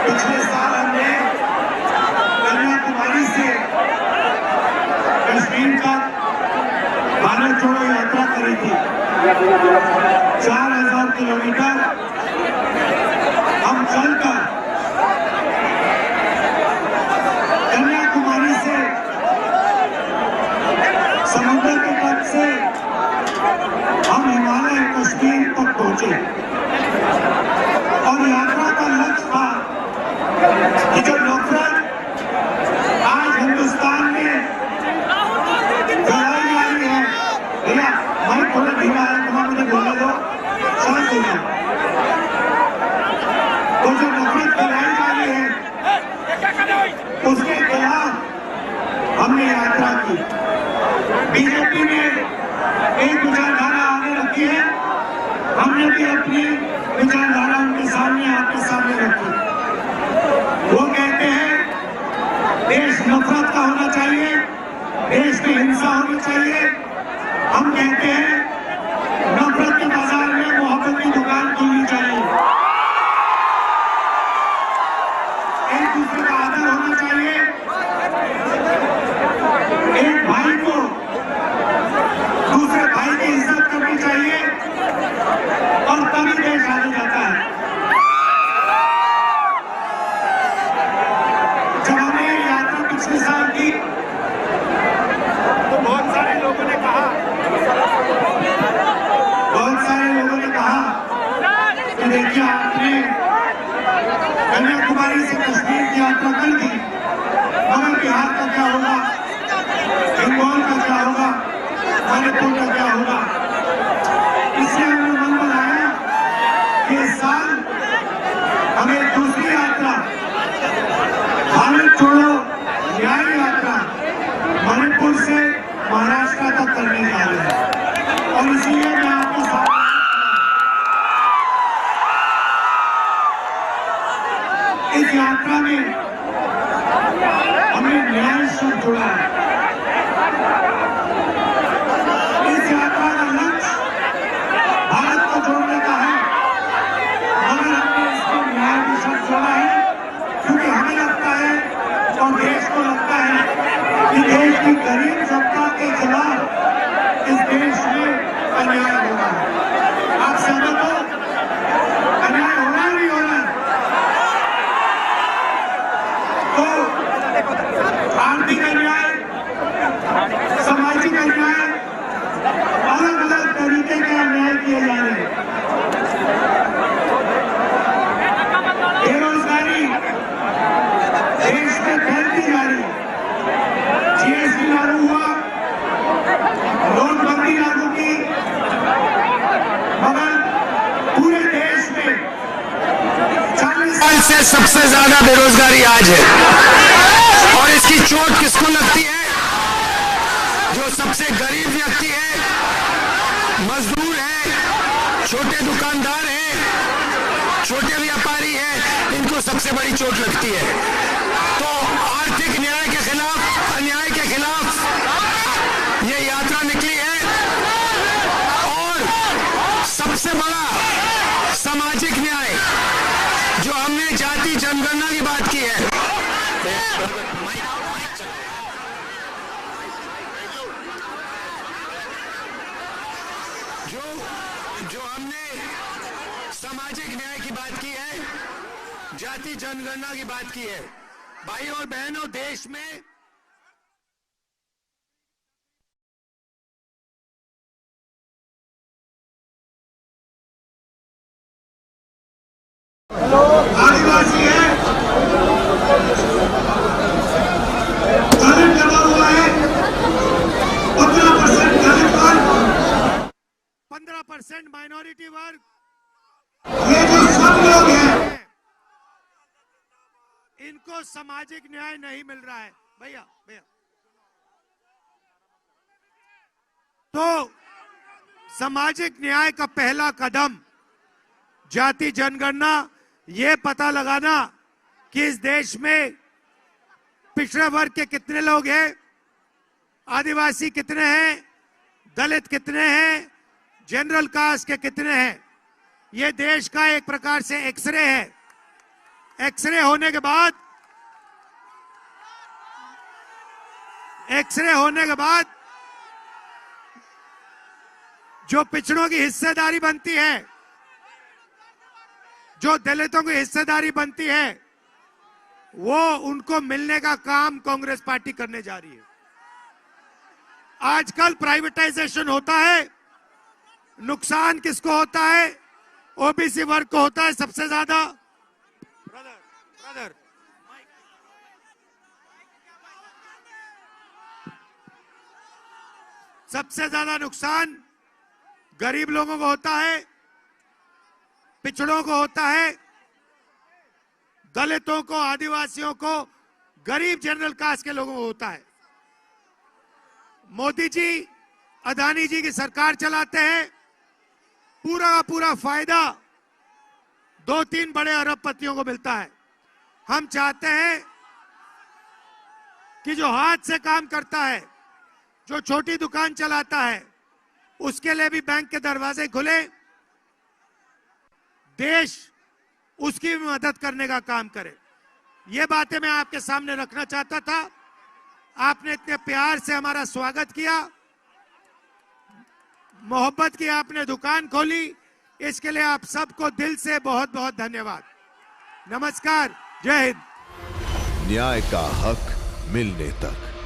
पिछले साल हमने कन्याकुमारी से कश्मीर तक भारत जोड़ो यात्रा करी थी। 4000 किलोमीटर हम चलकर कन्याकुमारी से समुद्र के तट से हम हिमालय कश्मीर तक पहुंचे और यात्रा का लक्ष्य था कि जो नफरत आज हिंदुस्तान में फैलाई जा रही है, भैया मैं थोड़ा धीमा है, तुम्हारा मुझे बोलने दो, शांत हो जाओ। तो जो नफरत फैलाई जा रही है उसके खिलाफ हमने यात्रा की। बीजेपी ने एक विचारधारा आगे रखी है, हमने भी अपनी विचारधारा उनके सामने आपके सामने रखी। वो कहते हैं देश नफरत का होना चाहिए, देश में हिंसा होनी चाहिए। हम कहते हैं नफरत के बाजार में मोहब्बत की दुकान खुलनी चाहिए, एक दूसरे का आदर होना चाहिए, एक भाई को दूसरे भाई की इज्जत करनी चाहिए और तभी देश आगे जाता है। जब हमने यात्रा पिछले साल की तो बहुत सारे लोगों ने कहा कि देखिए आपने कन्याकुमारी से कश्मीर की यात्रा कर दी, मगर बिहार का क्या होगा, बंगाल का क्या होगा, मणिपुर का क्या होगा। इसलिए हमने मन बनाया कि इस साल हमें दूसरी यात्रा भारत छोड़ो न्याय यात्रा मणिपुर से महाराष्ट्र तक करने जा रहे हैं। और इसलिए मैं आपको इस यात्रा में हमने न्याय शब्द जोड़ा है। इस यात्रा का लक्ष्य भारत को जोड़ने का है, मगर हमने इसमें न्याय भी शब्द जोड़ा है, क्योंकि हमें लगता है और देश को लगता है कि देश की गरीब जनता के खिलाफ इस देश में अन्याय हो रहा है। आप सहमत हो? अन्याय हो रहा है, नहीं हो रहा है? तो आर्थिक अन्याय, सामाजिक अन्याय, अलग अलग तरीके के अन्याय किए जा रहे हैं। बेरोजगारी देश में फैलती जा रही है। जीएसटी लागू हुआ, नोटबंदी लागू की, मगर पूरे देश में 40 साल से सबसे ज्यादा बेरोजगारी आज है। और इसकी चोट किसको लगती है? जो सबसे गरीब व्यक्ति है, मजदूर है, छोटे दुकानदार है, छोटे व्यापारी है, इनको सबसे बड़ी चोट लगती है। तो आर्थिक न्याय के खिलाफ, अन्याय के खिलाफ ये यात्रा निकली है। और सबसे बड़ा सामाजिक न्याय जो हमने जाति जनगणना की बात की है, जो हमने सामाजिक न्याय की बात की है, जाति जनगणना की बात की है। भाई और बहनों, देश में आदिवासी है, दलित लगा हुआ है, 15% दलित वर्ग, 15% माइनॉरिटी वर्ग, ये जो सब लोग हैं, इनको सामाजिक न्याय नहीं मिल रहा है। भैया तो सामाजिक न्याय का पहला कदम जाति जनगणना, ये पता लगाना कि इस देश में पिछड़े वर्ग के कितने लोग हैं, आदिवासी कितने हैं, दलित कितने हैं, जनरल कास्ट के कितने हैं। ये देश का एक प्रकार से एक्सरे है। एक्सरे होने के बाद जो पिछड़ों की हिस्सेदारी बनती है, जो दलितों की हिस्सेदारी बनती है, वो उनको मिलने का काम कांग्रेस पार्टी करने जा रही है। आजकल प्राइवेटाइजेशन होता है, नुकसान किसको होता है? ओबीसी वर्ग को होता है सबसे ज्यादा। ब्रदर सबसे ज्यादा नुकसान गरीब लोगों को होता है, पिछड़ों को होता है, दलितों को, आदिवासियों को, गरीब जनरल कास्ट के लोगों को होता है। मोदी जी अदानी जी की सरकार चलाते हैं, पूरा का पूरा फायदा 2-3 बड़े अरबपतियों को मिलता है। हम चाहते हैं कि जो हाथ से काम करता है, जो छोटी दुकान चलाता है, उसके लिए भी बैंक के दरवाजे खुले, देश उसकी भी मदद करने का काम करे। ये बातें मैं आपके सामने रखना चाहता था। आपने इतने प्यार से हमारा स्वागत किया, मोहब्बत की आपने दुकान खोली, इसके लिए आप सबको दिल से बहुत बहुत धन्यवाद। नमस्कार, जय हिंद। न्याय का हक मिलने तक।